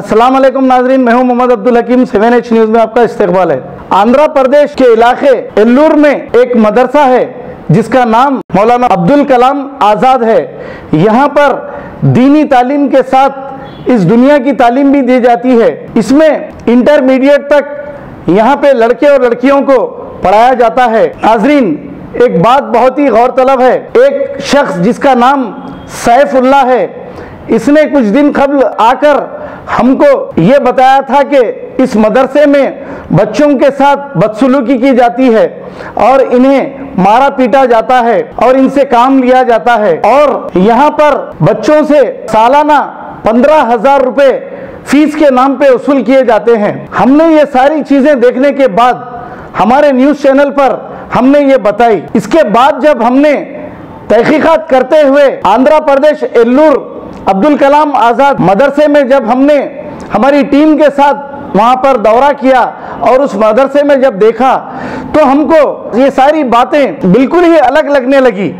अस्सलाम वालेकुम नाजरीन, मैं हूं मोहम्मद अब्दुल हकीम। 7H न्यूज़ में आपका इस्तकबाल है। आंध्र प्रदेश के इलाके एल्लूर में एक मदरसा है जिसका नाम मौलाना अब्दुल कलाम आज़ाद है। यहाँ पर दीनी तालीम के साथ इस दुनिया की तालीम भी दी जाती है। इसमें इंटरमीडिएट तक यहाँ पे लड़के और लड़कियों को पढ़ाया जाता है। नाजरीन, एक बात बहुत ही गौरतलब है। एक शख्स जिसका नाम सैफुल्लाह है, इसने कुछ दिन कबल आकर हमको ये बताया था कि इस मदरसे में बच्चों के साथ बदसलूकी की जाती है और इन्हें मारा पीटा जाता है और इनसे काम लिया जाता है और यहाँ पर बच्चों से सालाना 15,000 रुपए फीस के नाम पे वसूल किए जाते हैं। हमने ये सारी चीजें देखने के बाद हमारे न्यूज़ चैनल पर हमने ये बताई। इसके बाद जब हमने तहकीकात करते हुए आंध्र प्रदेश एल्लूर अब्दुल कलाम आज़ाद मदरसे में जब हमने हमारी टीम के साथ वहाँ पर दौरा किया और उस मदरसे में जब देखा तो हमको ये सारी बातें बिल्कुल ही अलग लगने लगी।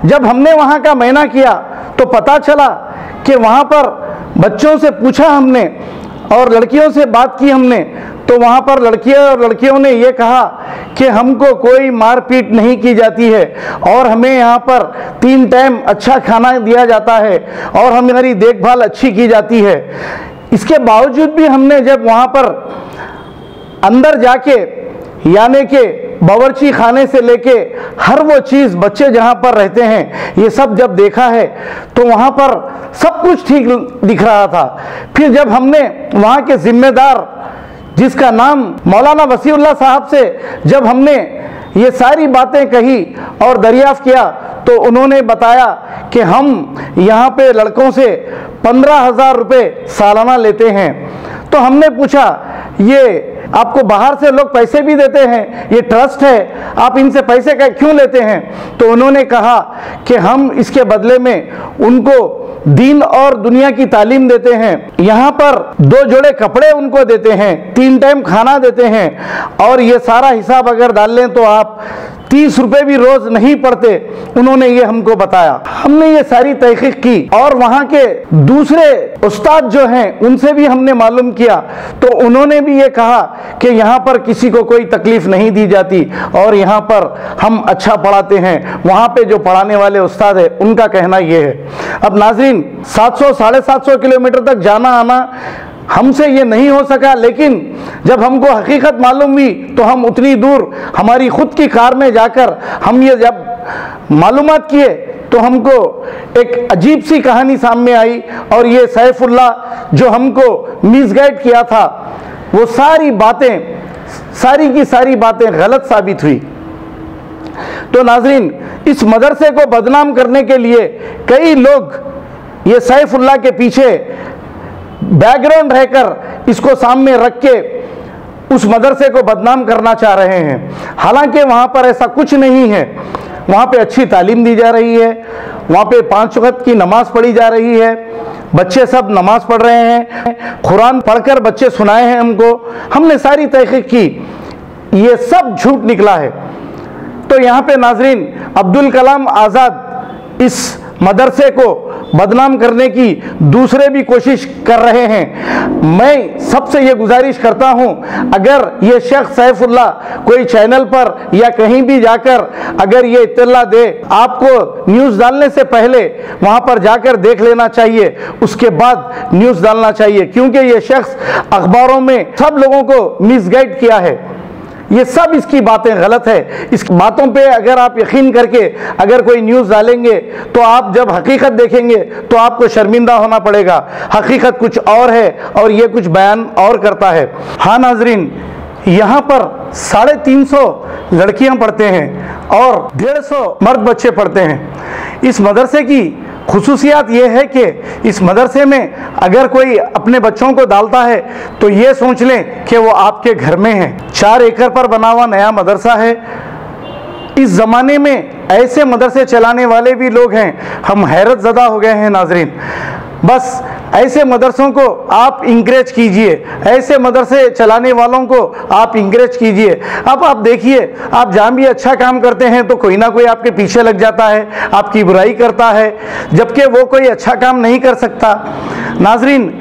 जब हमने वहाँ का मायना किया तो पता चला कि वहाँ पर बच्चों से पूछा हमने और लड़कियों से बात की हमने, तो वहाँ पर लड़कियाँ और लड़कियों ने ये कहा कि हमको कोई मारपीट नहीं की जाती है और हमें यहाँ पर 3 टाइम अच्छा खाना दिया जाता है और हमारी देखभाल अच्छी की जाती है। इसके बावजूद भी हमने जब वहाँ पर अंदर जाके यानी कि बावर्ची खाने से लेके हर वो चीज़ बच्चे जहाँ पर रहते हैं ये सब जब देखा है तो वहाँ पर सब कुछ ठीक दिख रहा था। फिर जब हमने वहाँ के जिम्मेदार जिसका नाम मौलाना वसीउल्लाह साहब से जब हमने ये सारी बातें कही और दरियाफ्त किया तो उन्होंने बताया कि हम यहाँ पे लड़कों से 15,000 रुपये सालाना लेते हैं। तो हमने पूछा, ये आपको बाहर से लोग पैसे भी देते हैं, ये ट्रस्ट है, आप इनसे पैसे क्यों लेते हैं? तो उन्होंने कहा कि हम इसके बदले में उनको दीन और दुनिया की तालीम देते हैं। यहाँ पर 2 जोड़े कपड़े उनको देते हैं, 3 टाइम खाना देते हैं और ये सारा हिसाब अगर डाल लें तो आप 30 रुपये भी रोज नहीं पड़ते। उन्होंने ये हमको बताया। हमने ये सारी तहकीक की और वहाँ के दूसरे उस्ताद जो हैं उनसे भी हमने मालूम किया तो उन्होंने भी ये कहा कि यहाँ पर किसी को कोई तकलीफ नहीं दी जाती और यहाँ पर हम अच्छा पढ़ाते हैं। वहाँ पे जो पढ़ाने वाले उस्ताद है उनका कहना ये है। अब नाजरीन, 700-750 किलोमीटर तक जाना आना हमसे ये नहीं हो सका, लेकिन जब हमको हकीकत मालूम हुई तो हम उतनी दूर हमारी खुद की कार में जाकर हम ये जब मालूमात किए तो हमको एक अजीब सी कहानी सामने आई और ये सैफुल्लाह जो हमको मिसगाइड किया था वो सारी की सारी बातें गलत साबित हुई। तो नाजरीन, इस मदरसे को बदनाम करने के लिए कई लोग ये सैफुल्लाह के पीछे बैकग्राउंड रहकर इसको सामने रख के उस मदरसे को बदनाम करना चाह रहे हैं। हालांकि वहाँ पर ऐसा कुछ नहीं है। वहाँ पे अच्छी तालीम दी जा रही है, वहाँ पे 5 वक्त की नमाज पढ़ी जा रही है, बच्चे सब नमाज पढ़ रहे हैं, कुरान पढ़कर बच्चे सुनाए हैं हमको। हमने सारी तहकीक की, ये सब झूठ निकला है। तो यहाँ पे नाजरीन, अब्दुल कलाम आज़ाद इस मदरसे को बदनाम करने की दूसरे भी कोशिश कर रहे हैं। मैं सबसे ये गुजारिश करता हूं, अगर ये शख्स सैफुल्लाह कोई चैनल पर या कहीं भी जाकर अगर ये इत्तला दे, आपको न्यूज़ डालने से पहले वहां पर जाकर देख लेना चाहिए, उसके बाद न्यूज़ डालना चाहिए, क्योंकि ये शख्स अखबारों में सब लोगों को मिसगाइड किया है। ये सब इसकी बातें गलत है। इस बातों पे अगर आप यकीन करके अगर कोई न्यूज़ डालेंगे तो आप जब हकीकत देखेंगे तो आपको शर्मिंदा होना पड़ेगा। हकीकत कुछ और है और ये कुछ बयान और करता है। हाँ नाजरीन, यहाँ पर 350 लड़कियाँ पढ़ते हैं और 150 मर्द बच्चे पढ़ते हैं। इस मदरसे की खुसूसियात ये है कि इस मदरसे में अगर कोई अपने बच्चों को डालता है तो ये सोच लें कि वो आपके घर में है। 4 एकड़ पर बना हुआ नया मदरसा है। इस ज़माने में ऐसे मदरसे चलाने वाले भी लोग हैं, हम हैरत ज़दा हो गए हैं नाजरीन। बस ऐसे मदरसों को आप इंकरेज कीजिए, ऐसे मदरसे चलाने वालों को आप इंकरेज कीजिए। अब आप देखिए, आप जहाँ भी अच्छा काम करते हैं तो कोई ना कोई आपके पीछे लग जाता है, आपकी बुराई करता है, जबकि वो कोई अच्छा काम नहीं कर सकता। नाजरीन,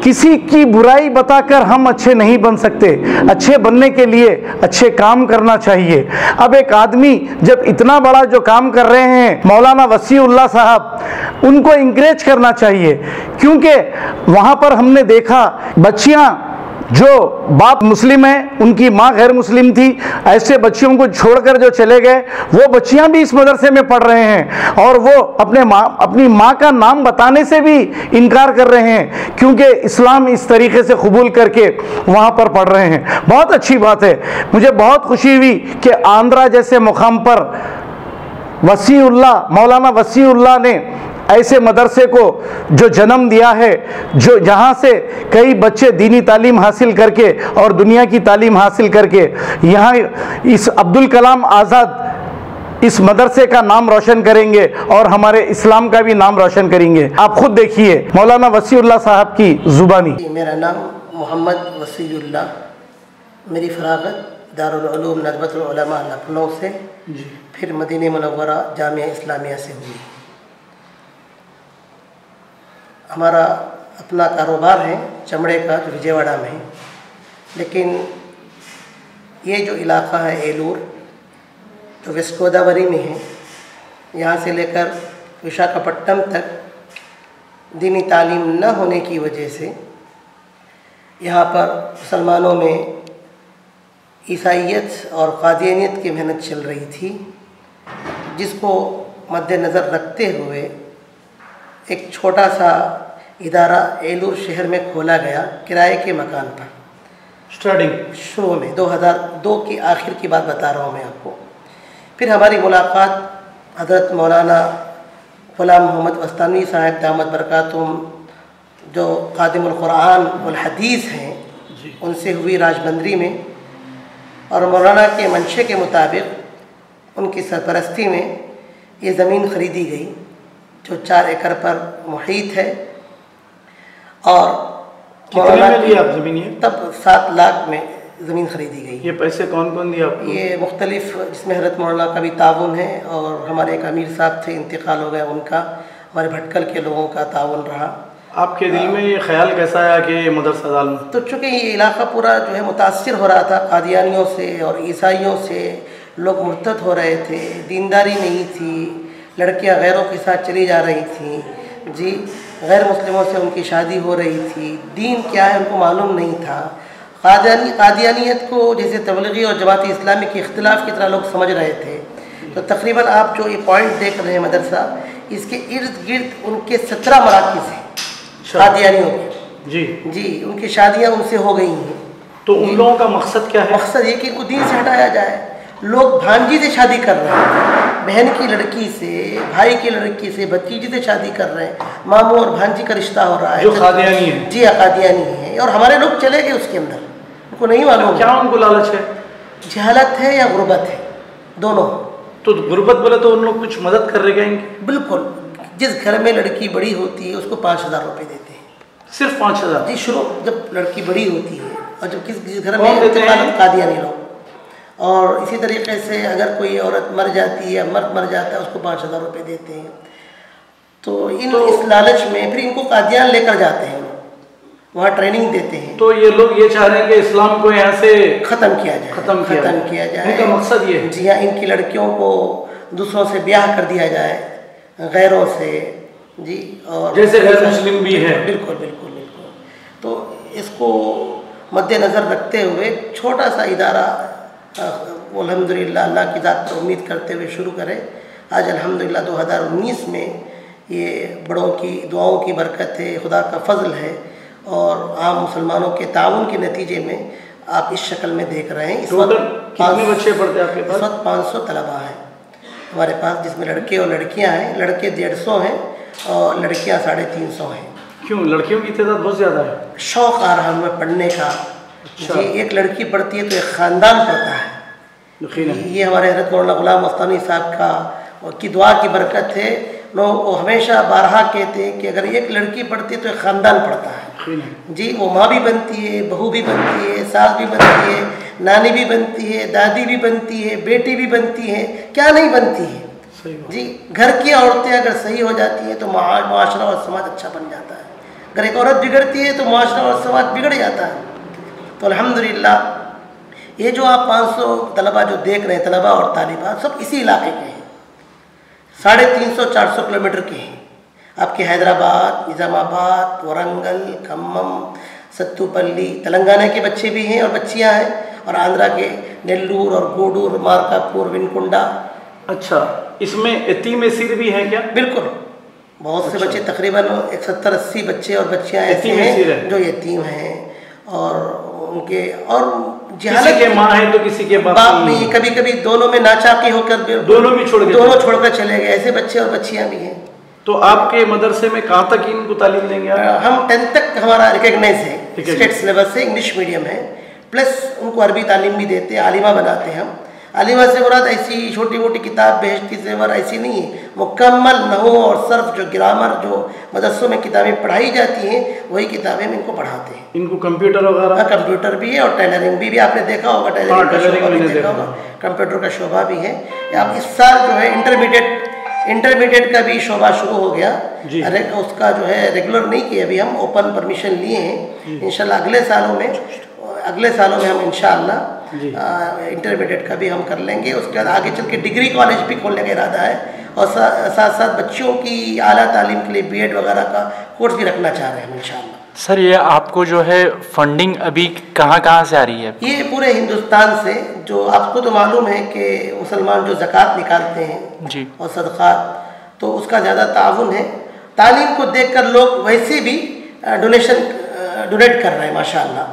किसी की बुराई बताकर हम अच्छे नहीं बन सकते। अच्छे बनने के लिए अच्छे काम करना चाहिए। अब एक आदमी जब इतना बड़ा जो काम कर रहे हैं मौलाना वसीउल्लाह साहब, उनको इंकरेज करना चाहिए, क्योंकि वहाँ पर हमने देखा बच्चियाँ जो बाप मुस्लिम है, उनकी माँ गैर मुस्लिम थी, ऐसे बच्चियों को छोड़कर जो चले गए, वो बच्चियां भी इस मदरसे में पढ़ रहे हैं और वो अपनी माँ का नाम बताने से भी इनकार कर रहे हैं, क्योंकि इस्लाम इस तरीके से कबूल करके वहाँ पर पढ़ रहे हैं। बहुत अच्छी बात है। मुझे बहुत खुशी हुई कि आंध्रा जैसे मुकाम पर मौलाना वसीउल्लाह ने ऐसे मदरसे को जो जन्म दिया है, जो जहाँ से कई बच्चे दीनी तालीम हासिल करके और दुनिया की तालीम हासिल करके यहाँ इस अब्दुल कलाम आज़ाद इस मदरसे का नाम रोशन करेंगे और हमारे इस्लाम का भी नाम रोशन करेंगे। आप खुद देखिए मौलाना वसीउल्लाह साहब की ज़ुबानी। मेरा नाम मोहम्मद वसीउल्लाह, मेरी फरागत दारुल उलूम नज़बतुल उलमा लखनऊ से, फिर मदीने मुनव्वरा जामिया इस्लामिया से हुई। हमारा अपना कारोबार है चमड़े का, जो विजयवाड़ा में है, लेकिन ये जो इलाक़ा है एलूर, जो वेस्ट गोदावरी में है, यहाँ से लेकर विशाखापट्टनम तक दीनी तालीम न होने की वजह से यहाँ पर मुसलमानों में ईसाइयत और कादियानियत की मेहनत चल रही थी, जिसको मद्देनज़र रखते हुए एक छोटा सा इदारा एलूर शहर में खोला गया किराए के मकान पर। शुरू में 2002 की आखिर की बात बता रहा हूँ मैं आपको। फिर हमारी मुलाकात हज़रत मौलाना ग़ुलाम मोहम्मद वस्तानवी साहब दामत बरकातुहुम, जो ख़ादिमुल क़ुरआन वल हदीस हैं, उनसे हुई राजबंदरी में, और मौलाना के मंशे के मुताबिक उनकी सरपरस्ती में ये ज़मीन ख़रीदी गई, जो 4 एकड़ पर मुहीत है। और कितने में ली आप ज़मीन? ये तब 7 लाख में ज़मीन ख़रीदी गई। ये पैसे कौन कौन दिया आपको? ये मुख्तलिफ, जिसमें हज़रत मौलाना का भी ताउन है, और हमारे एक अमीर साहब थे, इंतकाल हो गया उनका, हमारे भटकल के लोगों का ताउन रहा। आपके दिल में ये ख्याल कैसा आया कि मदरसा डालूं? तो चूँकि ये इलाका पूरा जो है मुतासिर हो रहा था कादियानियों से और ईसाइयों से, लोग मुर्तद हो रहे थे, दीनदारी नहीं थी, लड़कियां गैरों के साथ चली जा रही थीं, जी, गैर मुस्लिमों से उनकी शादी हो रही थी, दीन क्या है उनको मालूम नहीं था। कादियानियत को जैसे तबलीगी और जमात इस्लामी के इख्तिलाफ की तरह लोग समझ रहे थे। तो तकरीबन आप जो ये पॉइंट देख रहे हैं मदरसा, इसके इर्द गिर्द उनके 17 मराकिज़ हैं कादियानियों के। जी, उनकी शादियाँ उनसे हो गई हैं। तो उन लोगों का मकसद क्या है? मकसद ये कि इनको दीन से हटाया जाए। लोग भांजी से शादी कर रहे हैं, बहन की लड़की से, भाई की लड़की से, भतीजी से शादी कर रहे हैं, मामू और भांजी का रिश्ता हो रहा है, जो कादियानी है। जी हाँ, कादियानी है। और हमारे लोग चले गए उसके अंदर, उनको नहीं मालूम। क्या उनको लालच है? जहालत है या गुर्बत है, दोनों। तो गुर्बत बोले तो उन लोग कुछ मदद कर रहे हैं? बिल्कुल। जिस घर में लड़की बड़ी होती है उसको 5000 रुपये देते हैं। सिर्फ 5000? जी, शुरू जब लड़की बड़ी होती है, और जब किस घर कौन देते हैं? कादियानी लोग। और इसी तरीके से अगर कोई औरत मर जाती है या मर्द मर जाता है, उसको 5000 रुपये देते हैं। तो इस लालच में फिर इनको कादियान लेकर जाते हैं, वहाँ ट्रेनिंग देते हैं। तो ये लोग ये चाह रहे हैं कि इस्लाम को यहाँ से ख़त्म किया जाए। ख़त्म किया जाए। इनका मकसद ये है? जी हाँ, इनकी लड़कियों को दूसरों से ब्याह कर दिया जाए, गैरों से, जी। और जैसे गैर मुस्लिम भी है। बिल्कुल बिल्कुल बिल्कुल। तो इसको मद्देनज़र रखते हुए छोटा सा इदारा अल्हम्दुलिल्लाह अल्लाह की ज़ात पर उम्मीद करते हुए शुरू करें। आज अल्हम्दुलिल्लाह 2019 में ये बड़ों की दुआओं की बरकत है, खुदा का फ़ज़ल है, और आम मुसलमानों के ताउन के नतीजे में आप इस शक्ल में देख रहे हैं। इस वक्त कितने बच्चे पढ़ते हैं आपके पास? इस वक्त 500 तलबा हैं हमारे पास, जिसमें लड़के और लड़कियां हैं। लड़के 150 हैं और लड़कियां 350 हैं। क्यों, लड़कियों की तादाद बहुत ज़्यादा है? शौक़ आ रहा है हमें पढ़ने का। अच्छा। जी, एक लड़की पढ़ती है तो एक ख़ानदान पढ़ता है। ये हमारे हज़रत मौलाना ग़ुलाम वस्तानी साहब का और की दुआ की बरकत है। लोग हमेशा बारहा कहते हैं कि अगर एक लड़की पढ़ती है तो एक ख़ानदान पढ़ता है। जी, वो माँ भी बनती है, बहू भी बनती है, सास भी बनती है, नानी भी बनती है, दादी भी बनती है, बेटी भी बनती है, क्या नहीं बनती है। जी, घर की औरतें अगर सही हो जाती हैं तो माशरा और समाज अच्छा बन जाता है। अगर एक औरत बिगड़ती है तो मुआशरा और समाज बिगड़ जाता है। तो अल्हम्दुलिल्लाह ये जो आप 500 तलबा जो देख रहे हैं, तलबा और तालिबात सब इसी इलाके के हैं, 350-400 किलोमीटर के हैं। आपके हैदराबाद, निज़ामाबाद, वरंगल, खम्मम, सत्तुपल्ली, तेलंगाना के बच्चे भी हैं और बच्चियां हैं, और आंध्रा के नेल्लूर और गूडूर, मार्कापुर, विनकुंडा। अच्छा, इसमें यतीम असीर भी हैं क्या? बिल्कुल, बहुत से बच्चे, तकरीबन 70-80 बच्चे और बच्चियां ऐसे हैं जो यतीम हैं, और उनके और किसी के माँ है तो किसी के बाप नहीं, कभी कभी दोनों में नाचाकी होकर दोनों छोड़कर चले गए, ऐसे बच्चे और बच्चियां भी हैं। तो आपके मदरसे में कहाँ तक इनको तालीम देंगे? हम 10th तक हमारा रिकग्नाइज है, स्टेट सिलेबस से, इंग्लिश मीडियम है, प्लस उनको अरबी तालीम भी देते हैं, आलिमा बनाते हैं हम। आलिमा से मुराद ऐसी छोटी मोटी किताब बेहश्ती ज़ेवर ऐसी नहीं है, मुकम्मल नहू और सर्फ जो ग्रामर जो मदरसों में किताबें पढ़ाई जाती हैं वही किताबें हम इनको पढ़ाते हैं। इनको कंप्यूटर वगैरह? हाँ, कंप्यूटर भी है और टेलरिंग भी आपने देखा होगा, टेलरिंग का शोबा भी देखा होगा, कंप्यूटर का शोबा भी है। अब इस साल जो है इंटरमीडिएट का भी शोबा शुरू हो गया। अरे उसका जो है रेगुलर नहीं किया अभी, हम ओपन परमिशन लिए हैं। इंशाल्लाह अगले सालों में हम इंशाल्लाह इंटरमीडिएट का भी हम कर लेंगे। उसके बाद आगे चल के डिग्री कॉलेज भी खोलने का इरादा है, और साथ साथ बच्चों की आला तालीम के लिए बीएड वगैरह का कोर्स भी रखना चाह रहे हैं हम इंशाल्लाह। सर, ये आपको जो है फंडिंग अभी कहाँ से आ रही है? ये पूरे हिंदुस्तान से, जो आपको तो मालूम है कि मुसलमान जो ज़कात निकालते हैं जी और सदक़ात, तो उसका ज़्यादा ताउन है। तालीम को देखकर लोग वैसे भी डोनेट कर रहे हैं माशाअल्लाह।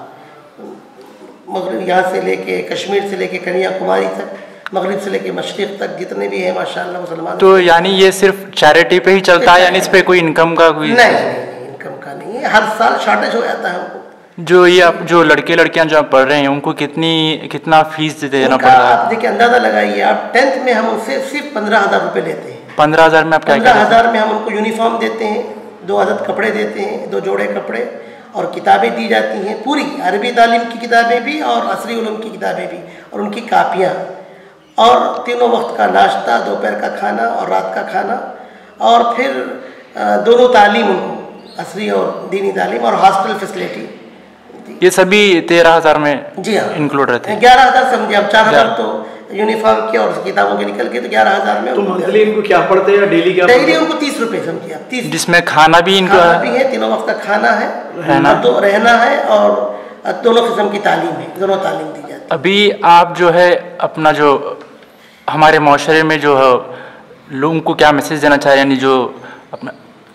मगरिब यहाँ से लेके कश्मीर से लेके कन्याकुमारी तक, मगरिब से लेके मशरिक़ तक जितने भी हैं माशाअल्लाह मुसलमान। तो यानी ये सिर्फ चैरिटी पे ही चलता है, यानी इस पे कोई इनकम का कोई? नहीं, इनकम का नहीं है, हर साल शॉर्टेज हो जाता है हमको। जो ये आप जो लड़के लड़कियां जो पढ़ रहे हैं उनको कितना फीस देना पड़ रहा है? आप देखिए, अंदाज़ा लगाइए आप, 10th में हम उनसे सिर्फ 15,000 रुपये लेते हैं। 15,000 में आप क्या? 15,000 में हम उनको यूनिफॉर्म देते हैं, 2 अदद कपड़े देते हैं, 2 जोड़े कपड़े, और किताबें दी जाती हैं, पूरी अरबी तालीम की किताबें भी और असरी उलूम की किताबें भी, और उनकी कापियाँ, और तीनों वक्त का नाश्ता, दोपहर का खाना और रात का खाना, और फिर दोनों तालीम उनको, असरी और दीनी तालीम, और हॉस्टल फैसिलिटी। ये सभी 13,000 में जी हाँ इंक्लूड रहते हैं। 11,000 समझिए आप, 4,000 तो यूनिफॉर्म के और किताबों के निकल के, तो 11,000 में। तो मंथली इनको क्या पड़ते हैं, डेली क्या? डेली उनको 30 रुपये समझिए आप, 30, जिसमें खाना भी इनका भी है, तीनों वक्त का खाना है, रहना है, और दोनों किस्म की तालीम है, दोनों तालीम दी जाती है। अभी आप जो है अपना जो हमारे माशरे में जो है लोगों को क्या मैसेज देना चाहिए, यानी जो अपना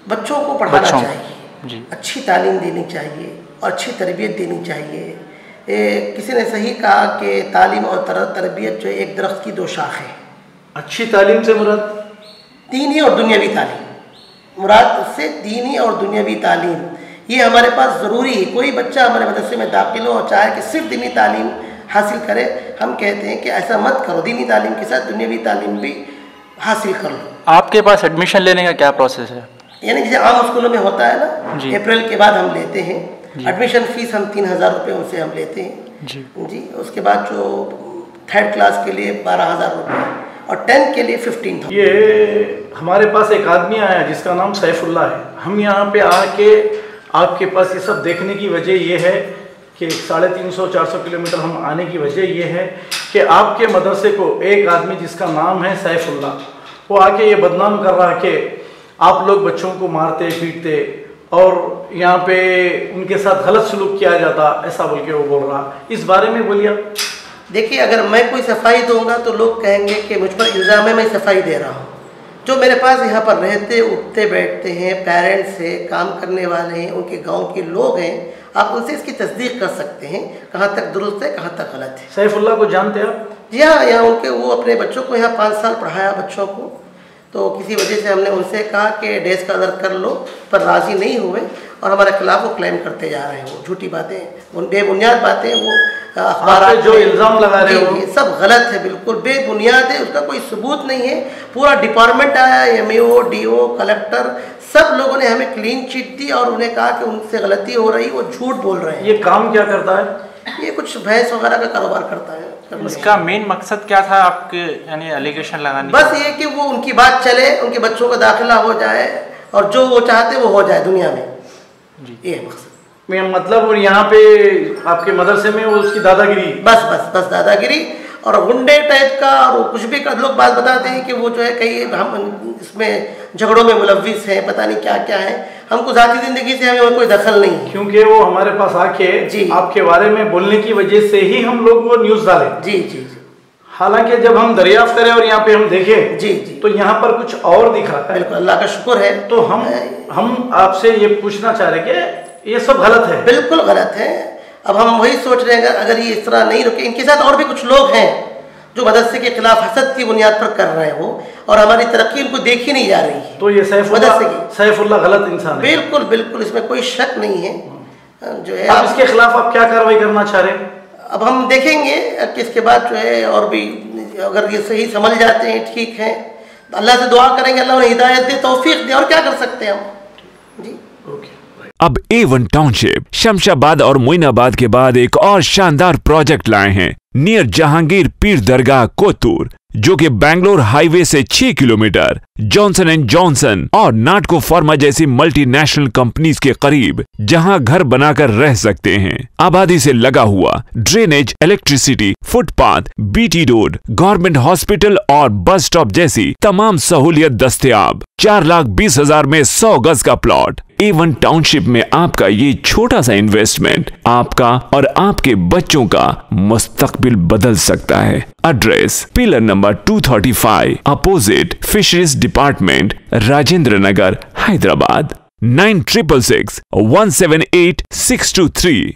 बच्चों को पढ़ाना चाहिए जी, अच्छी तालीम देनी चाहिए और अच्छी तरबियत देनी चाहिए। किसी ने सही कहा कि तालीम और तरबियत जो एक दरख्त की 2 शाख है। अच्छी तालीम से मुराद दीनी और दुनियावी तालीम, मुराद उससे दीनी और दुनियावी तालीम, ये हमारे पास ज़रूरी है। कोई बच्चा हमारे मदरसे में दाखिल हो और चाहे कि सिर्फ दीनी तालीम हासिल करे, हम कहते हैं कि ऐसा मत करो, दीनी तालीम के साथ दुनियावी तालीम भी हासिल कर लो। आपके पास एडमिशन लेने का क्या प्रोसेस है? यानी जैसे आम स्कूलों में होता है ना, अप्रैल के बाद हम लेते हैं एडमिशन फीस, हम 3,000 रुपये उनसे हम लेते हैं जी। उसके बाद जो 3rd क्लास के लिए 12,000 रुपये और 10th के लिए 15,000। ये हमारे पास एक आदमी आया जिसका नाम सैफुल्ला है। हम यहाँ पे आके आपके पास ये सब देखने की वजह ये है कि 350-400 किलोमीटर हम आने की वजह ये है कि आपके मदरसे को एक आदमी जिसका नाम है सैफुल्ला, वो आके ये बदनाम कर रहा है कि आप लोग बच्चों को मारते पीटते और यहाँ पे उनके साथ गलत सलूक किया जाता, ऐसा बोल के वो बोल रहा। इस बारे में बोलिए। देखिए, अगर मैं कोई सफाई दूंगा तो लोग कहेंगे कि मुझ पर इल्ज़ाम है मैं सफाई दे रहा हूँ। जो मेरे पास यहाँ पर रहते उठते बैठते हैं, पेरेंट्स हैं, काम करने वाले हैं, उनके गांव के लोग हैं, आप उनसे इसकी तस्दीक कर सकते हैं कहाँ तक दुरुस्त है कहाँ तक गलत है। सैफुल्ला को जानते हैं आप? जी हाँ, यहाँ उनके वो अपने बच्चों को यहाँ 5 साल पढ़ाया बच्चों को, तो किसी वजह से हमने उनसे कहा कि डेज का अदर कर लो, पर राज़ी नहीं हुए और हमारे खिलाफ वो क्लेम करते जा रहे हैं। वो झूठी बातें, उन बेबुनियाद बातें, वो अखबार जो इल्ज़ाम लगा रहे हो ये सब गलत है, बिल्कुल बेबुनियाद है, उसका कोई सबूत नहीं है। पूरा डिपार्टमेंट आया, MAO, DO, कलेक्टर, सब लोगों ने हमें क्लीन चिट दी और उन्हें कहा कि उनसे गलती हो रही, वो झूठ बोल रहे हैं। ये काम क्या करता है? ये कुछ भैंस वगैरह का कारोबार करता है। इसका मेन मकसद क्या था आपके, यानी एलिगेशन लगाने? बस ये कि वो उनकी बात चले, उनके बच्चों का दाखिला हो जाए और जो वो चाहते वो हो जाए दुनिया में। ये है मकसद। मतलब और यहाँ पे आपके मदरसे में वो उसकी दादागिरी, बस दादागिरी और गुंडे टाइप का, और कुछ भी कर लोग बात बताते हैं कि वो जो है कई हम इसमें झगड़ों में मुलव्विस हैं, पता नहीं क्या क्या है। हमको ज़ाती ज़िंदगी से हमें कोई दखल नहीं है, क्योंकि वो हमारे पास आके जी आपके बारे में बोलने की वजह से ही हम लोग वो न्यूज़ डाले। जी जी जी। हालांकि जब हम दरियाफ्त करें और यहाँ पे हम देखें जी जी तो यहाँ पर कुछ और दिखा है। बिल्कुल, अल्लाह का शुक्र है। तो हम आपसे ये पूछना चाह रहे कि ये सब गलत है। बिल्कुल गलत है। अब हम वही सोच रहे हैं अगर ये इस तरह नहीं रुके, इनके साथ और भी कुछ लोग हैं जो मदरसे के खिलाफ हसद की बुनियाद पर कर रहे हैं वो, और हमारी तरक्की उनको देखी नहीं जा रही है। तो ये सैफुल्लाह गलत इंसान है। बिल्कुल बिल्कुल, इसमें कोई शक नहीं है। जो है अब इसके खिलाफ आप क्या कार्रवाई करना चाह रहे हैं? अब हम देखेंगे कि इसके बाद जो है और भी अगर ये सही समझ जाते हैं, ठीक है, अल्लाह से दुआ करेंगे अल्लाह उन्हें हिदायत दे, तौफीक दे, और क्या कर सकते हैं हम जी। अब A1 टाउनशिप शमशाबाद और मोइनाबाद के बाद एक और शानदार प्रोजेक्ट लाए हैं नियर जहांगीर पीर दरगाह कोतूर, जो कि बैंगलोर हाईवे से 6 किलोमीटर जॉनसन एंड जॉनसन और नाटको फार्मा जैसी मल्टीनेशनल कंपनीज के करीब, जहां घर बनाकर रह सकते हैं। आबादी से लगा हुआ, drainage, electricity, footpath, BT road, government hospital और बस स्टॉप जैसी तमाम सहूलियत दस्तयाब। 4,20,000 में 100 गज का प्लॉट। A1 टाउनशिप में आपका ये छोटा सा इन्वेस्टमेंट आपका और आपके बच्चों का मुस्तकबिल बदल सकता है। Address pillar number 235 opposite fisheries department, Rajendra Nagar, Hyderabad. 9666 178 623।